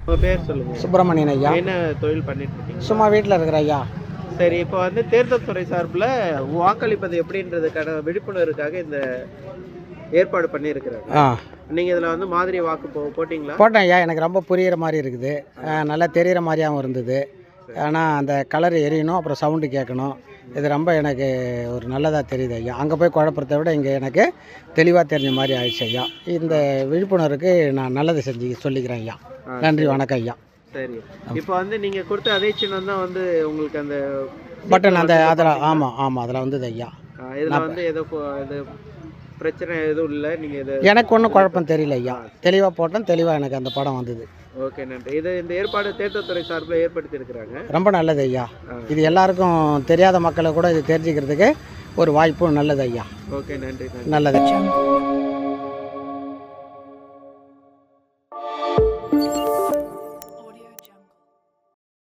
உங்கள் பேர் சொல்லுங்கள். சுப்பிரமணியன் ஐயா. என்ன தொழில் பண்ணிட்டு இருக்கீங்க? சும்மா வீட்டில் இருக்கிற ஐயா. சரி, இப்போ வந்து தேர்தல் துறை சார்பில் வாக்களிப்பது எப்படின்றதுக்கான விழிப்புணர்வுக்காக இந்த ஏற்பாடு பண்ணியிருக்கிறாங்க. நீங்கள் இதில் வந்து மாதிரி வாக்கு போட்டிங்களா? போட்டேன் ஐயா. எனக்கு ரொம்ப புரிகிற மாதிரி இருக்குது, நல்லா தெரிகிற மாதிரியாகவும் இருந்தது. ஆனால் அந்த கலர் எரியணும், அப்புறம் சவுண்டு கேட்கணும். இது ரொம்ப எனக்கு ஒரு நல்லதாக தெரியுது ஐயா. அங்கே போய் குழப்பத்தை விட இங்கே எனக்கு தெளிவாக தெரிஞ்ச மாதிரி ஆயிடுச்சு ஐயா. இந்த விழிப்புணர்வுக்கு நான் நல்லதை செஞ்சு சொல்லிக்கிறேன் ஐயா. நன்றி, வணக்கம் ஐயா. சரி, இப்போ வந்து நீங்கள் கொடுத்த அதே சின்னம் தான் வந்து உங்களுக்கு அந்த பட்டன் அந்த அதில் ஆமாம் அதில் வந்தது ஐயா. இதில் வந்து ஏதோ இது பிரச்சனை எதுவும் இல்லை? நீங்கள் இது எனக்கு ஒன்றும் குழப்பம் தெரியல ஐயா. தெளிவாக போட்டேன், தெளிவாக எனக்கு அந்த படம் வந்தது. ஓகே, நன்றி. இந்த ஏற்பாடு தேர்தல் துறை சார்பில் ஏற்படுத்தி இருக்கிறாங்க. ரொம்ப நல்லது ஐயா. இது எல்லாருக்கும் தெரியாத மக்களை கூட இது தெரிஞ்சுக்கிறதுக்கு ஒரு வாய்ப்பு நல்லது ஐயா. ஓகே, நன்றி. நல்லது.